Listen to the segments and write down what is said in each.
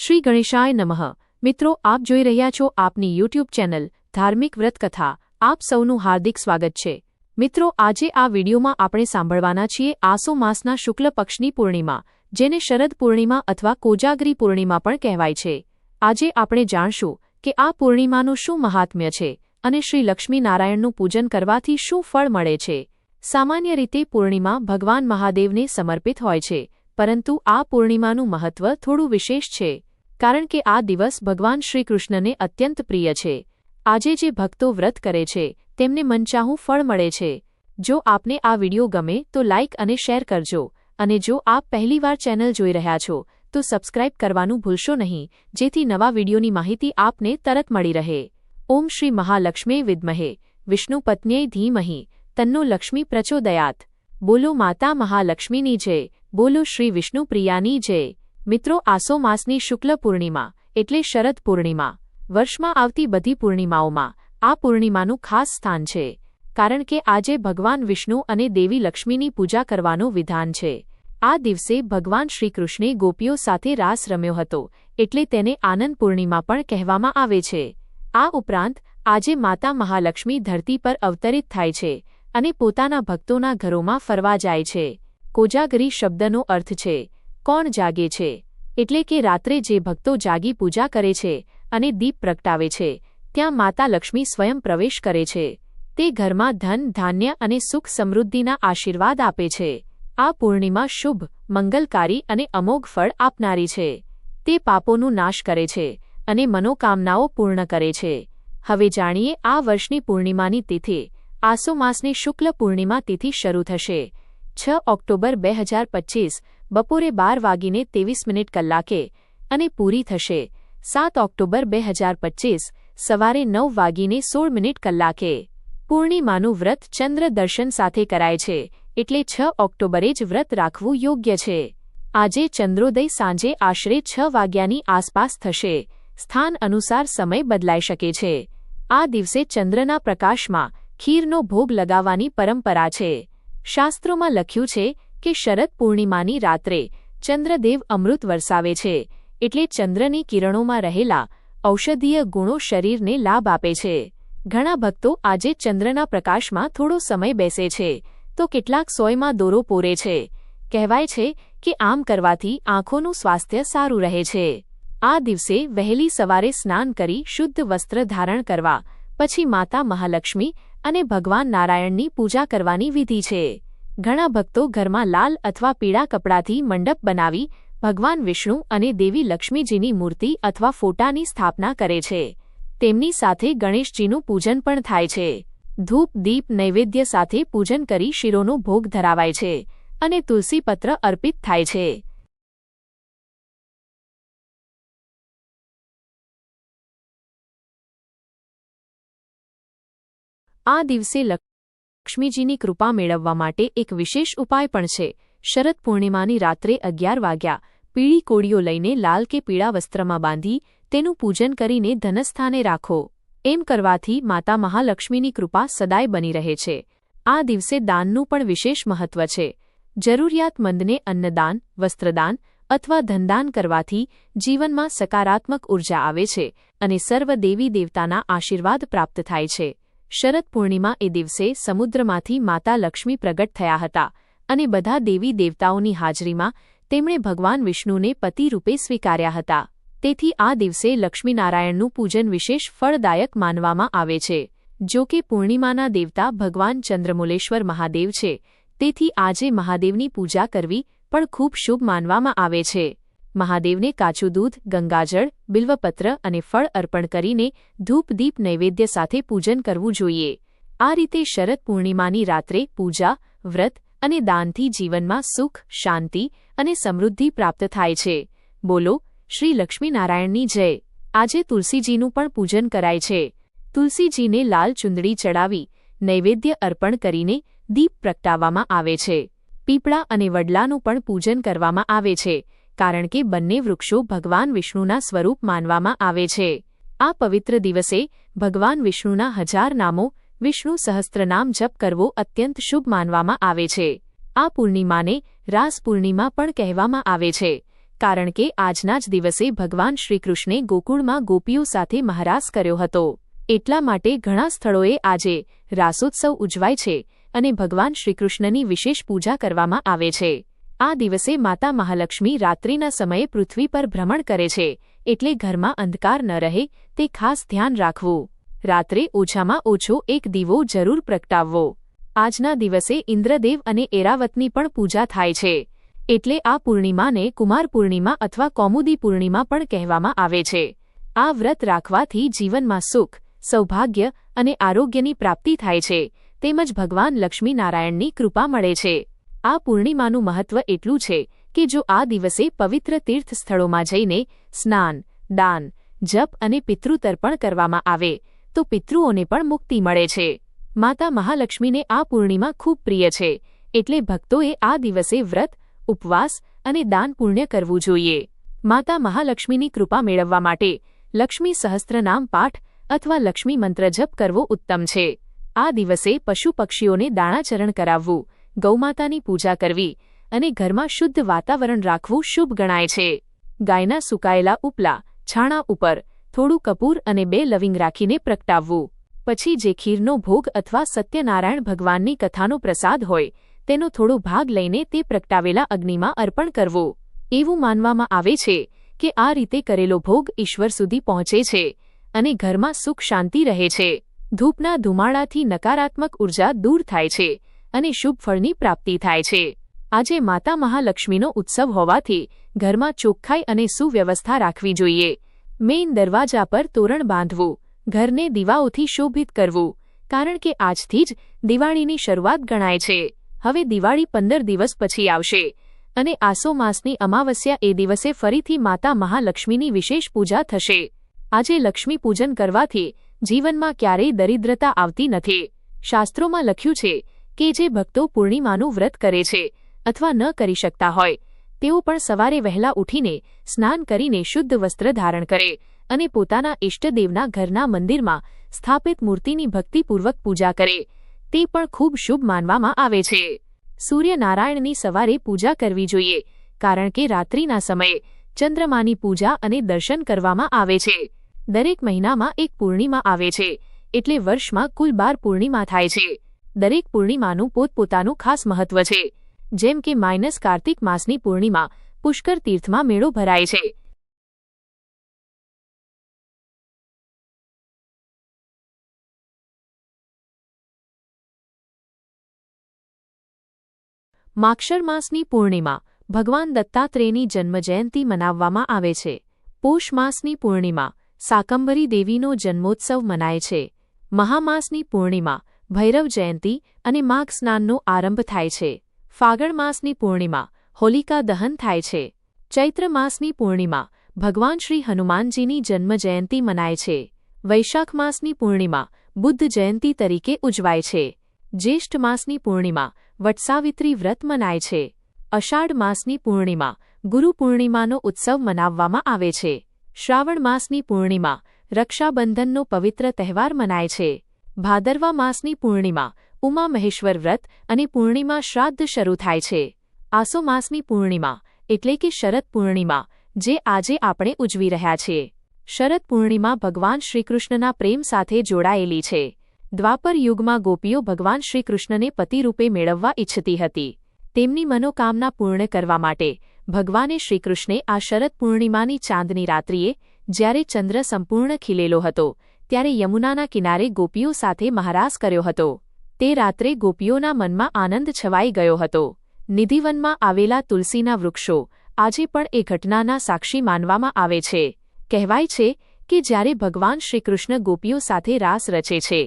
શ્રી ગણેશાય નમઃ। મિત્રો, આપ જોઈ રહ્યા છો આપની યુટ્યુબ ચેનલ ધાર્મિક વ્રત કથા। આપ સૌનું હાર્દિક સ્વાગત છે। મિત્રો, આજે આ વિડીયોમાં આપણે સાંભળવાના છીએ આસો માસના શુક્લ પક્ષની પૂર્ણિમા, જેને શરદ પૂર્ણિમા અથવા કોજાગરી પૂર્ણિમા પણ કહેવાય છે। આજે આપણે જાણશું કે આ પૂર્ણિમાનું શું મહાત્મ્ય છે અને શ્રી લક્ષ્મી નારાયણનું પૂજન કરવાથી શું ફળ મળે છે। સામાન્ય રીતે પૂર્ણિમા ભગવાન મહાદેવને સમર્પિત હોય છે, પરંતુ આ પૂર્ણિમાનું મહત્વ થોડું વિશેષ છે, કારણ કે આ દિવસ ભગવાન શ્રીકૃષ્ણને અત્યંત પ્રિય છે। આજે જે ભક્તો વ્રત કરે છે તેમને મનચાહું ફળ મળે છે। જો આપને આ વિડીયો ગમે તો લાઇક અને શેર કરજો, અને જો આપ પહેલીવાર ચેનલ જોઈ રહ્યા છો તો સબસ્ક્રાઇબ કરવાનું ભૂલશો નહીં, જેથી નવા વિડીયોની માહિતી આપને તરત મળી રહે। ઓમ શ્રી મહાલક્ષ્મી વિદ્મહે વિષ્ણુપત્ન્યે ધીમહિ તન્નો લક્ષ્મી પ્રચોદયાત। બોલો માતા મહાલક્ષ્મીની જય, બોલો શ્રી વિષ્ણુપ્રિયાની જય। મિત્રો, આસો માસની શુક્લ પૂર્ણિમા એટલે શરદ પૂર્ણિમા વર્ષમાં આવતી બધી પૂર્ણિમાઓમાં આ પૂર્ણિમાનું ખાસ સ્થાન છે, કારણ કે આજે ભગવાન વિષ્ણુ અને દેવી લક્ષ્મીની પૂજા કરવાનું વિધાન છે। આ દિવસે ભગવાન શ્રીકૃષ્ણે ગોપીઓ સાથે રાસ રમ્યો હતો, એટલે તેને આનંદ પૂર્ણિમા પણ કહેવામાં આવે છે। આ ઉપરાંત આજે માતા મહાલક્ષ્મી ધરતી પર અવતરિત થાય છે અને પોતાના ભક્તોના ઘરોમાં ફરવા જાય છે। કોજાગરી શબ્દનો અર્થ છે કોણ જાગે છે, એટલે કે રાત્રે જે ભક્તો જાગી પૂજા કરે છે અને દીપ પ્રગટાવે છે, ત્યાં માતા લક્ષ્મી સ્વયં પ્રવેશ કરે છે। તે ઘરમાં ધન, ધાન્ય અને સુખ સમૃદ્ધિના આશીર્વાદ આપે છે। આ પૂર્ણિમા શુભ, મંગલકારી અને અમોઘ ફળ આપનારી છે। તે પાપોનું નાશ કરે છે અને મનોકામનાઓ પૂર્ણ કરે છે। હવે જાણીએ આ વર્ષની પૂર્ણિમાની તિથિ। આસો માસની શુક્લ પૂર્ણિમા તિથિ શરૂ થશે 6 ઓક્ટોબર 2025 બપોરે 12:23 અને પૂરી થશે 7 ઓક્ટોબર 2025 સવારે 9:16 પૂર્ણિમાનું વ્રત ચંદ્ર દર્શન સાથે કરાય છે, એટલે 6 ઓક્ટોબરે જ વ્રત રાખવું યોગ્ય છે। આજે ચંદ્રોદય સાંજે આશરે 6 વાગ્યાની આસપાસ થશે। સ્થાન અનુસાર સમય બદલાઈ શકે છે। આ દિવસે ચંદ્રના પ્રકાશમાં ખીરનો ભોગ લગાવવાની પરંપરા છે। શાસ્ત્રોમાં લખ્યું છે કે શરદ પૂર્ણિમાની રાત્રે ચંદ્રદેવ અમૃત વરસાવે છે, એટલે ચંદ્રની કિરણોમાં રહેલા ઔષધીય ગુણો શરીરને લાભ આપે છે। ઘણા ભક્તો આજે ચંદ્રના પ્રકાશમાં થોડો સમય બેસે છે, તો કેટલાક સોયમાં દોરો પોરે છે। કહેવાય છે કે આમ કરવાથી આંખોનું સ્વાસ્થ્ય સારું રહે છે। આ દિવસે વહેલી સવારે સ્નાન કરી શુદ્ધ વસ્ત્ર ધારણ કરવા, પછી માતા મહાલક્ષ્મી અને ભગવાન નારાયણની પૂજા કરવાની વિધિ છે। ઘણા ભક્તો ઘરમાં લાલ અથવા પીળા કપડાથી મંડપ બનાવી ભગવાન વિષ્ણુ અને દેવી લક્ષ્મીજીની મૂર્તિ અથવા ફોટાની સ્થાપના કરે છે। તેમની સાથે ગણેશજીનું પૂજન પણ થાય છે। ધૂપ, દીપ, નૈવેદ્ય સાથે પૂજન કરી શીરોનો ભોગ ધરાવાય છે અને તુલસીપત્ર અર્પિત થાય છે। આ દિવસે લક્ષ્મીજીની કૃપા મેળવવા માટે એક વિશેષ ઉપાય પણ છે। શરદ પૂર્ણિમાની રાત્રે 11 વાગ્યા પીળી કોળીઓ લઈને લાલ કે પીળા વસ્ત્રમાં બાંધી તેનું પૂજન કરીને ધનસ્થાને રાખો। એમ કરવાથી માતા મહાલક્ષ્મીની કૃપા સદાય બની રહે છે। આ દિવસે દાનનું પણ વિશેષ મહત્વ છે। જરૂરિયાતમંદને અન્નદાન, વસ્ત્રદાન અથવા ધનદાન કરવાથી જીવનમાં સકારાત્મક ઉર્જા આવે છે અને સર્વ દેવી દેવતાના આશીર્વાદ પ્રાપ્ત થાય છે। શરદ પૂર્ણિમા એ દિવસે સમુદ્રમાંથી માતા લક્ષ્મી પ્રગટ થયા હતા અને બધા દેવી દેવતાઓની હાજરીમાં તેમણે ભગવાન વિષ્ણુને પતિ રૂપે સ્વીકાર્યા હતા। તેથી આ દિવસે લક્ષ્મીનારાયણનું પૂજન વિશેષ ફળદાયક માનવામાં આવે છે। જો કે પૂર્ણિમાના દેવતા ભગવાન ચંદ્રમૂલેશ્વર મહાદેવ છે, તેથી આજે મહાદેવની પૂજા કરવી પણ ખૂબ શુભ માનવામાં આવે છે। મહાદેવને કાચું દૂધ, ગંગાજળ, બિલ્વપત્ર અને ફળ અર્પણ કરીને ધૂપ, દીપ, નૈવેદ્ય સાથે પૂજન કરવું જોઈએ। આ રીતે શરદ પૂર્ણિમાની રાત્રે પૂજા, વ્રત અને દાનથી જીવનમાં સુખ, શાંતિ અને સમૃદ્ધિ પ્રાપ્ત થાય છે। બોલો શ્રી લક્ષ્મીનારાયણની જય। આજે તુલસીજીનું પણ પૂજન કરાય છે। તુલસીજીને લાલ ચુંદડી ચડાવી નૈવેદ્ય અર્પણ કરીને દીપ પ્રગટાવવામાં આવે છે। પીપળા અને વડલાનું પણ પૂજન કરવામાં આવે છે, કારણ કે બંને વૃક્ષો ભગવાન વિષ્ણુના સ્વરૂપ માનવામાં આવે છે। આ પવિત્ર દિવસે ભગવાન વિષ્ણુના 1000 નામો, વિષ્ણુ સહસ્ત્રનામ જપ કરવો અત્યંત શુભ માનવામાં આવે છે। આ પૂર્ણિમાને રાસ પૂર્ણિમા પણ કહેવામાં આવે છે, કારણ કે આજના જ દિવસે ભગવાન શ્રીકૃષ્ણે ગોકુળમાં ગોપીઓ સાથે મહારાસ કર્યો હતો. એટલા માટે ઘણા સ્થળોએ આજે રાસોત્સવ ઉજવાય છે અને ભગવાન શ્રીકૃષ્ણની વિશેષ પૂજા કરવામાં આવે છે. આ દિવસે માતા મહાલક્ષ્મી રાત્રિના સમયે પૃથ્વી પર ભ્રમણ કરે છે, એટલે ઘરમાં અંધકાર ન રહે તે ખાસ ધ્યાન રાખવું. રાત્રે ઓછામાં ઓછો એક દીવો જરૂર પ્રગટાવવો. આજના દિવસે ઇન્દ્રદેવ અને એરાવતની પણ પૂજા થાય છે, એટલે આ પૂર્ણિમાને કુમાર પૂર્ણિમા અથવા કૌમુદી પૂર્ણિમા પણ કહેવામાં આવે છે. આ વ્રત રાખવાથી જીવનમાં સુખ, સૌભાગ્ય અને આરોગ્યની પ્રાપ્તિ થાય છે, તેમજ ભગવાન લક્ષ્મીનારાયણની કૃપા મળે છે. આ પૂર્ણિમાનું મહત્વ એટલું છે કે જો આ દિવસે પવિત્ર તીર્થ સ્થળોમાં જઈને સ્નાન, દાન, જપ અને પિતૃતર્પણ કરવામાં આવે તો પિતૃઓને પણ મુક્તિ મળે છે. માતા મહાલક્ષ્મીને આ પૂર્ણિમા ખૂબ પ્રિય છે, એટલે ભક્તોએ આ દિવસે વ્રત, ઉપવાસ અને દાન પુણ્ય કરવું જોઈએ. માતા મહાલક્ષ્મીની કૃપા મેળવવા માટે લક્ષ્મી સહસ્ત્રનામ પાઠ અથવા લક્ષ્મી મંત્ર જપ કરવો ઉત્તમ છે. આ દિવસે પશુ પક્ષીઓને દાણાચરણ કરાવવું, ગૌમાતાની પૂજા કરવી અને ઘરમાં શુદ્ધ વાતાવરણ રાખવું શુભ ગણાય છે. ગાયના સુકાયેલા ઉપલા છાણા ઉપર થોડું કપૂર અને 2 લવિંગ રાખીને પ્રગટાવવું. પછી જે ખીરનો ભોગ અથવા સત્યનારાયણ ભગવાનની કથાનો પ્રસાદ હોય તેનો થોડો ભાગ લઈને તે પ્રગટાવેલા અગ્નિમાં અર્પણ કરવો. એવું માનવામાં આવે છે કે આ રીતે કરેલો ભોગ ઈશ્વર સુધી પહોંચે છે અને ઘરમાં સુખ શાંતિ રહે છે. ધૂપના ધુમાડાથી નકારાત્મક ઉર્જા દૂર થાય છે અને શુભ ફળની પ્રાપ્તિ થાય છે. આજે માતા મહાલક્ષ્મીનો ઉત્સવ હોવાથી ઘરમાં ચોખ્ખાઈ અને સુવ્યવસ્થા રાખવી જોઈએ. મેઇન દરવાજા પર તોરણ બાંધવું, ઘરને દીવાઓથી શોભિત કરવું, કારણ કે આજથી જ દિવાળીની શરૂઆત ગણાય છે. હવે દિવાળી 15 દિવસ પછી આવશે અને આસો માસની અમાવસ્યા એ દિવસે ફરીથી માતા મહાલક્ષ્મીની વિશેષ પૂજા થશે. આજે લક્ષ્મી પૂજન કરવાથી જીવનમાં ક્યારેય દરિદ્રતા આવતી નથી. શાસ્ત્રોમાં લખ્યું છે કે જે ભક્તો પૂર્ણિમાનું વ્રત કરે છે અથવા ન કરી શકતા હોય તેઓ પણ સવારે વહેલા ઉઠીને સ્નાન કરીને શુદ્ધ વસ્ત્ર ધારણ કરે અને પોતાના ઇષ્ટદેવના ઘરના મંદિરમાં સ્થાપિત મૂર્તિની ભક્તિપૂર્વક પૂજા કરે. તે પણ ખૂબ શુભ માનવામાં આવે છે. સૂર્યનારાયણની સવારે પૂજા કરવી જોઈએ, કારણ કે રાત્રિના સમયે ચંદ્રમાની પૂજા અને દર્શન કરવામાં આવે છે. દરેક મહિનામાં એક પૂર્ણિમા આવે છે, એટલે વર્ષમાં કુલ 12 પૂર્ણિમા થાય છે. દરેક પૂર્ણિમાનું પોતપોતાનું ખાસ મહત્વ છે. જેમ કે કાર્તિક માસની પૂર્ણિમા પુષ્કર તીર્થમાં મેળો ભરાય છે. માક્ષર માસની પૂર્ણિમા ભગવાન દત્તાત્રેયની જન્મજયંતિ મનાવવામાં આવે છે. પોષ માસની પૂર્ણિમા શાકંભરી દેવીનો જન્મોત્સવ મનાય છે. મહામાસની પૂર્ણિમા ભૈરવ જયંતિ અને માઘ સ્નાનનો આરંભ થાય છે. ફાગણ માસની પૂર્ણિમા હોલિકા દહન થાય છે. ચૈત્ર માસની પૂર્ણિમા ભગવાન શ્રી હનુમાનજીની જન્મજયંતિ મનાય છે. વૈશાખ માસની પૂર્ણિમા બુદ્ધ જયંતિ તરીકે ઉજવાય છે. જ્યેષ્ઠ માસની પૂર્ણિમા વટસાવિત્રી વ્રત મનાય છે. અષાઢ માસની પૂર્ણિમા ગુરુ પૂર્ણિમાનો ઉત્સવ મનાવવામાં આવે છે. શ્રાવણ માસની પૂર્ણિમા રક્ષાબંધનનો પવિત્ર તહેવાર મનાય છે. ભાદરવા માસની પૂર્ણિમા ઉમા મહેશ્વર વ્રત અને પૂર્ણિમા શ્રાદ્ધ શરૂ થાય છે. આસો માસની પૂર્ણિમા એટલે કે શરદ પૂર્ણિમા જે આજે આપણે ઉજવી રહ્યા છીએ. શરદ પૂર્ણિમા ભગવાન શ્રીકૃષ્ણના પ્રેમ સાથે જોડાયેલી છે. દ્વાપર યુગમાં ગોપીઓ ભગવાન શ્રીકૃષ્ણને પતિરૂપે મેળવવા ઇચ્છતી હતી. તેમની મનોકામના પૂર્ણ કરવા માટે ભગવાને શ્રીકૃષ્ણે આ શરદ પૂર્ણિમાની ચાંદની રાત્રિએ, જ્યારે ચંદ્ર સંપૂર્ણ ખીલેલો હતો, ત્યારે યમુનાના કિનારે ગોપીઓ સાથે મહારાસ કર્યો હતો. તે રાત્રે ગોપીઓના મનમાં આનંદ છવાઈ ગયો હતો. નિધિવનમાં આવેલા તુલસીના વૃક્ષો આજે પણ એ ઘટનાના સાક્ષી માનવામાં આવે છે. કહેવાય છે કે જ્યારે ભગવાન શ્રીકૃષ્ણ ગોપીઓ સાથે રાસ રચે છે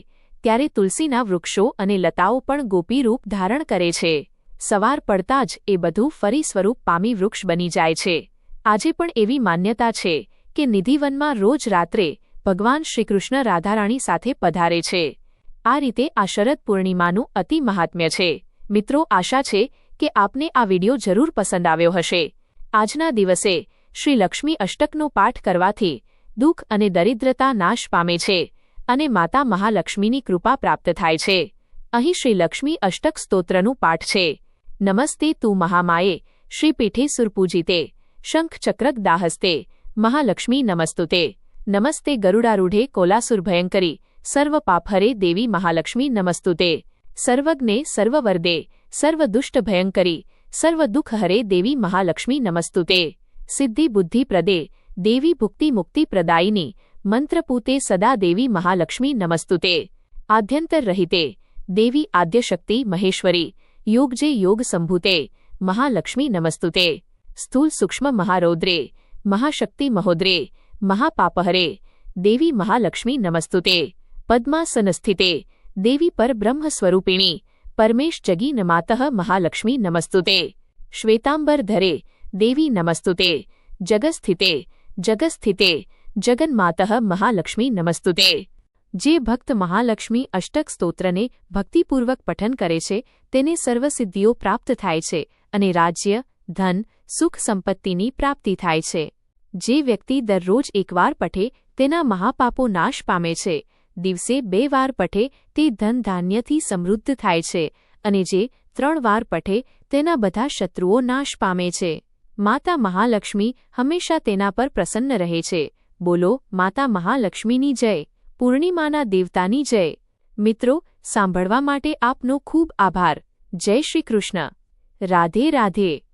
ત્યારે તુલસીના વૃક્ષો અને લતાઓ પણ ગોપીરૂપ ધારણ કરે છે. સવાર પડતા જ એ બધું ફરી સ્વરૂપ પામી વૃક્ષ બની જાય છે. આજે પણ એવી માન્યતા છે કે નિધિવનમાં રોજ રાત્રે ભગવાન શ્રીકૃષ્ણ રાધારાણી સાથે પધારે છે. આ રીતે આ શરદ પૂર્ણિમાનું અતિ મહાત્મ્ય છે. મિત્રો, આશા છે કે આપને આ વિડિયો જરૂર પસંદ આવ્યો હશે. આજના દિવસે શ્રી લક્ષ્મી અષ્ટકનો પાઠ કરવાથી દુઃખ અને દરિદ્રતા નાશ પામે છે અને માતા મહાલક્ષ્મીની કૃપા પ્રાપ્ત થાય છે. અહીં શ્રી લક્ષ્મી અષ્ટક સ્તોત્રનું પાઠ છે. નમસ્તે તું મહામાયે શ્રી પીઠે સુરપૂજિતે શંખ ચક્ર ગદાહસ્તે મહાલક્ષ્મી નમસ્તુતે નમસ્તે ગરુડારૂઢે કોલાસુરભયંકરી સર્વ પાપહરે દેવી મહાલક્ષ્મી નમસ્તુતે સર્વજ્ઞે સર્વવરદે સર્વદુષ્ટભયંકરી સર્વદુઃખહરે દેવી મહાલક્ષ્મી નમસ્તુતે સિદ્ધિ બુદ્ધિ પ્રદે દેવી ભુક્તિ મુક્તિ પ્રદાયિની મંત્રપૂતે સદા દેવી મહાલક્ષ્મી નમસ્તુતે આદ્યંતર રહિતે દેવી આદ્યશક્તિ મહેશ્વરી યોગજે યોગ સંભૂતે મહાલક્ષ્મી નમસ્તુતે સ્થૂલ સૂક્ષ્મ મહારૌદ્રે મહાશક્તિ મહોદ્રે મહાપાપહરે દેવી મહાલક્ષ્મી નમસ્તુતે પદ્માસનસ્થિતે દેવી પરબ્રહ્મ સ્વરૂપિણી પરમેશ જગી નમાતઃ મહાલક્ષ્મી નમસ્તુતે શ્વેતાંબરધરે દેવી નમસ્તુતે જગસ્થિતે જગન્માતઃ મહાલક્ષ્મી નમસ્તુતે જે ભક્ત મહાલક્ષ્મી અષ્ટક સ્તોત્રને ભક્તિપૂર્વક પઠન કરે છે તેને સર્વસિદ્ધિઓ પ્રાપ્ત થાય છે અને રાજ્ય ધન સુખ સંપત્તિની પ્રાપ્તિ થાય છે જે વ્યક્તિ દરરોજ એકવાર પઠે તેના મહાપાપો નાશ પામે છે દિવસે 2 વાર પઠે તે ધન ધાન્યથી સમૃદ્ધ થાય છે અને જે 3 વાર પઠે તેના બધા શત્રુઓ નાશ પામે છે માતા મહાલક્ષ્મી હંમેશા તેના પર પ્રસન્ન રહે છે બોલો માતા મહાલક્ષ્મીની જય પૂર્ણિમાના દેવતાની જય મિત્રો સાંભળવા માટે આપનો ખૂબ આભાર જય શ્રી કૃષ્ણ રાધે રાધે।